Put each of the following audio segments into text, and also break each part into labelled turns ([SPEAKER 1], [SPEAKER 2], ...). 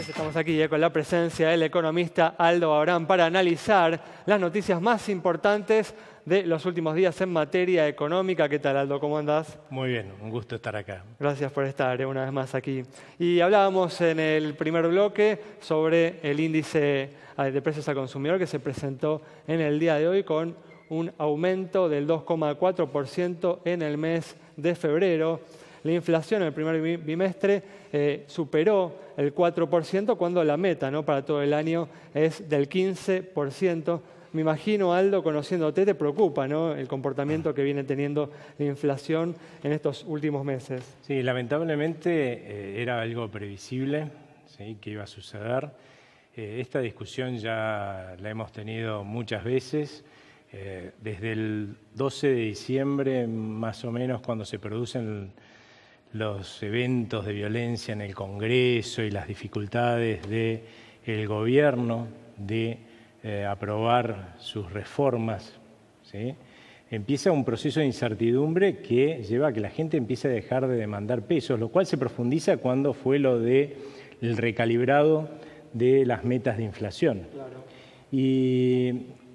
[SPEAKER 1] Pues estamos aquí con la presencia del economista Aldo Abrán para analizar las noticias más importantes de los últimos días en materia económica. ¿Qué tal, Aldo? ¿Cómo andás?
[SPEAKER 2] Muy bien, un gusto estar acá.
[SPEAKER 1] Gracias por estar una vez más aquí. Y hablábamos en el primer bloque sobre el índice de precios al consumidor que se presentó en el día de hoy con un aumento del 2,4% en el mes de febrero. La inflación en el primer bimestre superó el 4% cuando la meta, ¿no?, para todo el año es del 15%. Me imagino, Aldo, conociéndote, te preocupa, ¿no?, el comportamiento que viene teniendo la inflación en estos últimos meses.
[SPEAKER 2] Sí, lamentablemente era algo previsible, ¿sí?, que iba a suceder. Esta discusión ya la hemos tenido muchas veces. Desde el 12 de diciembre, más o menos, cuando se producen los eventos de violencia en el Congreso y las dificultades del gobierno de aprobar sus reformas, ¿sí?, empieza un proceso de incertidumbre que lleva a que la gente empiece a dejar de demandar pesos, lo cual se profundiza cuando fue lo del recalibrado de las metas de inflación.
[SPEAKER 1] Claro.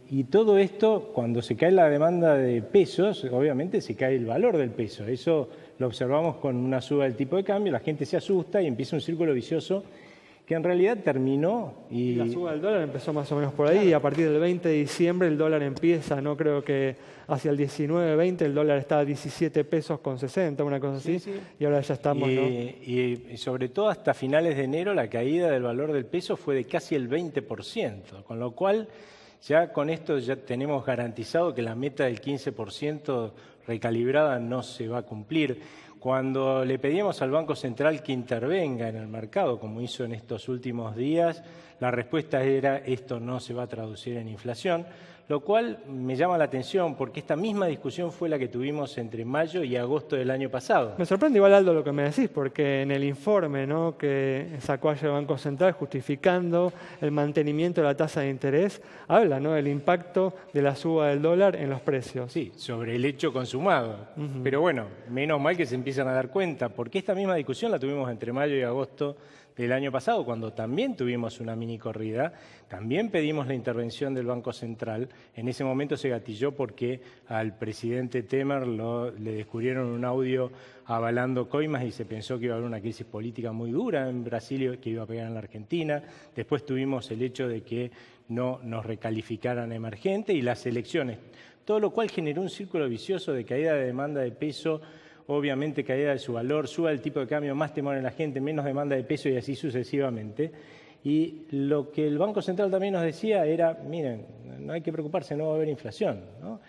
[SPEAKER 2] Y todo esto, cuando se cae la demanda de pesos, obviamente se cae el valor del peso. Eso lo observamos con una suba del tipo de cambio, la gente se asusta y empieza un círculo vicioso que en realidad terminó.
[SPEAKER 1] Y la suba del dólar empezó más o menos por ahí,
[SPEAKER 2] Claro.
[SPEAKER 1] y a partir del 20 de diciembre el dólar empieza, no creo que hacia el 19-20 el dólar está a 17 pesos con 60, una cosa así,
[SPEAKER 2] Sí.
[SPEAKER 1] y ahora ya estamos, ¿no?
[SPEAKER 2] Y sobre todo hasta finales de enero la caída del valor del peso fue de casi el 20%, con lo cual ya con esto ya tenemos garantizado que la meta del 15% recalibrada no se va a cumplir. Cuando le pedíamos al Banco Central que intervenga en el mercado, como hizo en estos últimos días, la respuesta era: esto no se va a traducir en inflación, lo cual me llama la atención porque esta misma discusión fue la que tuvimos entre mayo y agosto del año pasado.
[SPEAKER 1] Me sorprende igual, Aldo, lo que me decís, porque en el informe, ¿no?, que sacó ayer el Banco Central justificando el mantenimiento de la tasa de interés, habla, ¿no?, del impacto de la suba del dólar en los precios.
[SPEAKER 2] Sí, sobre el hecho consumado. Pero bueno, menos mal que se empiezan a dar cuenta, porque esta misma discusión la tuvimos entre mayo y agosto del año pasado, cuando también tuvimos una mini corrida, también pedimos la intervención del Banco Central. En ese momento se gatilló porque al presidente Temer le descubrieron un audio avalando coimas y se pensó que iba a haber una crisis política muy dura en Brasil, que iba a pegar en la Argentina. Después tuvimos el hecho de que no nos recalificaran emergente y las elecciones, todo lo cual generó un círculo vicioso de caída de demanda de peso, obviamente caída de su valor, suba el tipo de cambio, más temor en la gente, menos demanda de peso y así sucesivamente. Y lo que el Banco Central también nos decía era: miren, no hay que preocuparse, no va a haber inflación, ¿no?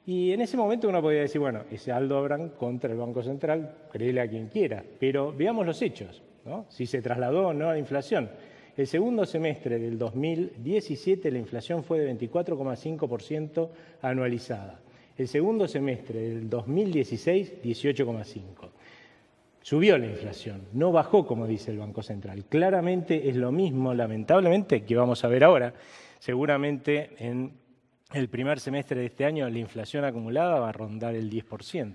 [SPEAKER 2] Y en ese momento uno podía decir, bueno, ese Aldo Abrán contra el Banco Central, créele a quien quiera, pero veamos los hechos, ¿no?, si se trasladó o no a la inflación. El segundo semestre del 2017 la inflación fue de 24,5% anualizada. El segundo semestre del 2016, 18,5%. Subió la inflación, no bajó como dice el Banco Central. Claramente es lo mismo, lamentablemente, que vamos a ver ahora. Seguramente en el primer semestre de este año la inflación acumulada va a rondar el 10%.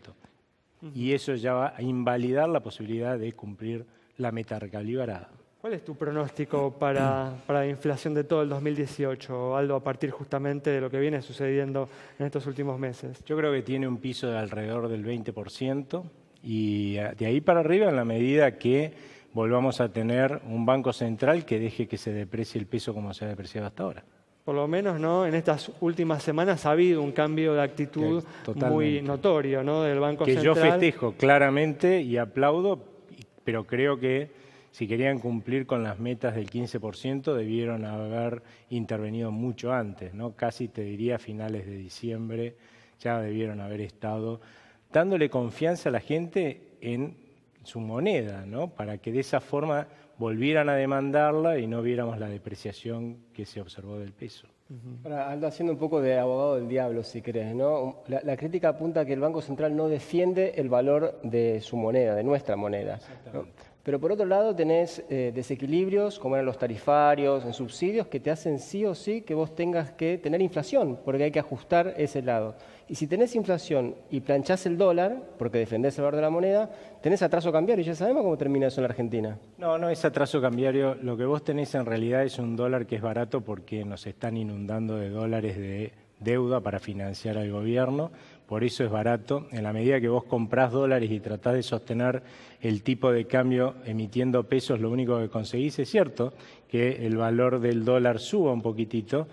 [SPEAKER 2] Y eso ya va a invalidar la posibilidad de cumplir la meta recalibrada.
[SPEAKER 1] ¿Cuál es tu pronóstico para la inflación de todo el 2018, Aldo, a partir justamente de lo que viene sucediendo en estos últimos meses?
[SPEAKER 2] Yo creo que tiene un piso de alrededor del 20% y de ahí para arriba, en la medida que volvamos a tener un Banco Central que deje que se deprecie el peso como se ha depreciado hasta ahora.
[SPEAKER 1] Por lo menos, ¿no?, en estas últimas semanas ha habido un cambio de actitud muy notorio, ¿no?, del Banco Central.
[SPEAKER 2] Que yo festejo claramente y aplaudo, pero creo que si querían cumplir con las metas del 15%, debieron haber intervenido mucho antes, ¿no? Casi te diría a finales de diciembre ya debieron haber estado dándole confianza a la gente en su moneda, ¿no?, para que de esa forma volvieran a demandarla y no viéramos la depreciación que se observó del peso.
[SPEAKER 3] Ahora, Aldo, haciendo un poco de abogado del diablo, si querés, ¿no? La crítica apunta a que el Banco Central no defiende el valor de su moneda, de nuestra moneda, ¿no? Pero por otro lado tenés desequilibrios, como eran los tarifarios, en subsidios, que te hacen sí o sí que vos tengas que tener inflación, porque hay que ajustar ese lado. Y si tenés inflación y planchás el dólar, porque defendés el valor de la moneda, tenés atraso cambiario, y ya sabemos cómo termina eso en la Argentina.
[SPEAKER 2] No, no es atraso cambiario. Lo que vos tenés en realidad es un dólar que es barato porque nos están inundando de dólares de deuda para financiar al gobierno. Por eso es barato. En la medida que vos comprás dólares y tratás de sostener el tipo de cambio emitiendo pesos, lo único que conseguís es cierto que el valor del dólar suba un poquitito,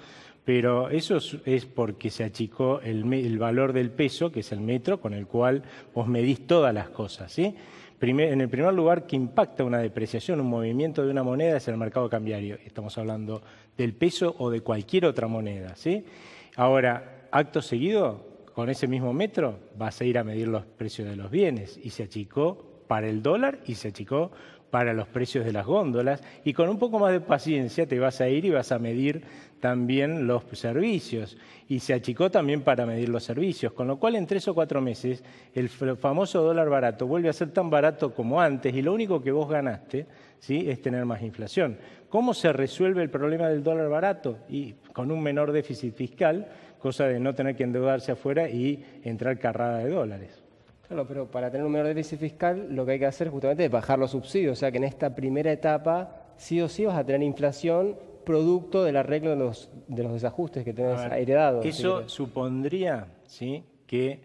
[SPEAKER 2] pero eso es porque se achicó el valor del peso, que es el metro, con el cual vos medís todas las cosas, ¿sí? En el primer lugar, que impacta una depreciación, un movimiento de una moneda es el mercado cambiario. Estamos hablando del peso o de cualquier otra moneda, ¿sí? Ahora, acto seguido, con ese mismo metro vas a ir a medir los precios de los bienes y se achicó para el dólar y se achicó para los precios de las góndolas y con un poco más de paciencia te vas a ir y vas a medir también los servicios y se achicó también para medir los servicios, con lo cual en 3 o 4 meses el famoso dólar barato vuelve a ser tan barato como antes y lo único que vos ganaste, ¿sí?, es tener más inflación. ¿Cómo se resuelve el problema del dólar barato? Y con un menor déficit fiscal, cosa de no tener que endeudarse afuera y entrar carrada de dólares.
[SPEAKER 3] Claro, pero para tener un menor déficit fiscal lo que hay que hacer justamente es bajar los subsidios, o sea que en esta primera etapa sí o sí vas a tener inflación producto del arreglo de los desajustes que tenés heredados.
[SPEAKER 2] Eso supondría, ¿sí?, que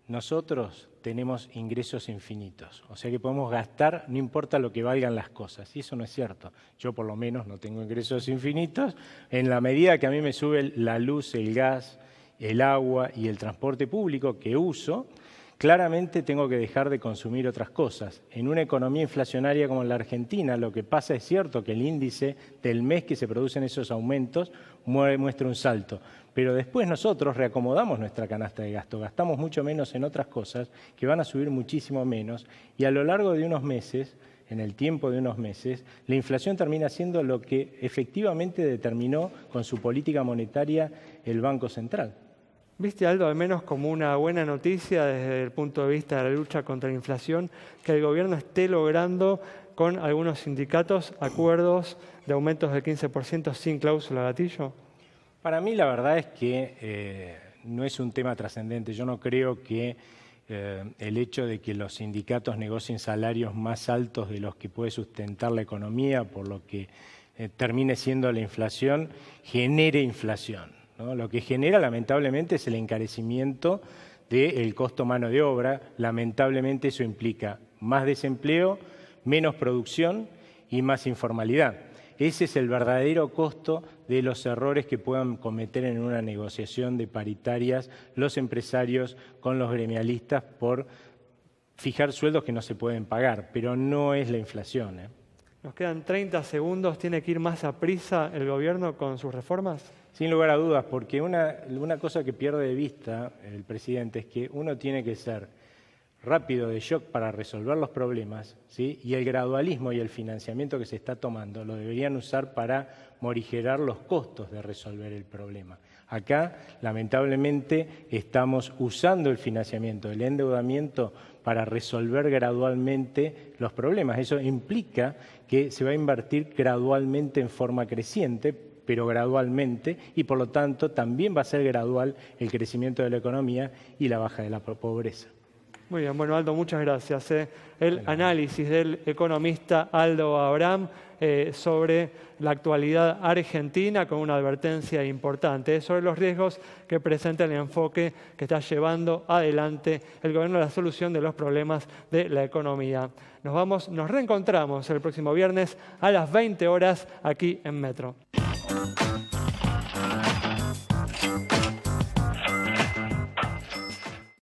[SPEAKER 2] nosotros tenemos ingresos infinitos, o sea que podemos gastar no importa lo que valgan las cosas, y eso no es cierto. Yo por lo menos no tengo ingresos infinitos. En la medida que a mí me sube la luz, el gas, el agua y el transporte público que uso, claramente tengo que dejar de consumir otras cosas. En una economía inflacionaria como la Argentina, lo que pasa es cierto que el índice del mes que se producen esos aumentos muestra un salto, pero después nosotros reacomodamos nuestra canasta de gasto, gastamos mucho menos en otras cosas que van a subir muchísimo menos y a lo largo de unos meses, en el tiempo de unos meses, la inflación termina siendo lo que efectivamente determinó con su política monetaria el Banco Central.
[SPEAKER 1] ¿Viste, Aldo, al menos como una buena noticia desde el punto de vista de la lucha contra la inflación, que el gobierno esté logrando con algunos sindicatos acuerdos de aumentos del 15% sin cláusula gatillo?
[SPEAKER 2] Para mí la verdad es que no es un tema trascendente. Yo no creo que el hecho de que los sindicatos negocien salarios más altos de los que puede sustentar la economía, por lo que termine siendo la inflación, genere inflación, ¿no? Lo que genera lamentablemente es el encarecimiento del costo mano de obra. Lamentablemente eso implica más desempleo, menos producción y más informalidad. Ese es el verdadero costo de los errores que puedan cometer en una negociación de paritarias los empresarios con los gremialistas por fijar sueldos que no se pueden pagar, pero no es la inflación, ¿eh?
[SPEAKER 1] Nos quedan 30 segundos. ¿Tiene que ir más a prisa el gobierno con sus reformas?
[SPEAKER 2] Sin lugar a dudas, porque una cosa que pierde de vista el presidente es que uno tiene que ser rápido de shock para resolver los problemas, ¿sí?, y el gradualismo y el financiamiento que se está tomando lo deberían usar para morigerar los costos de resolver el problema. Acá, lamentablemente, estamos usando el financiamiento, el endeudamiento para resolver gradualmente los problemas. Eso implica que se va a invertir gradualmente en forma creciente, pero gradualmente, y por lo tanto también va a ser gradual el crecimiento de la economía y la baja de la pobreza.
[SPEAKER 1] Muy bien, bueno, Aldo, muchas gracias. El análisis del economista Aldo Abraham sobre la actualidad argentina con una advertencia importante sobre los riesgos que presenta el enfoque que está llevando adelante el gobierno a la solución de los problemas de la economía. Nos reencontramos el próximo viernes a las 20 horas aquí en Metro.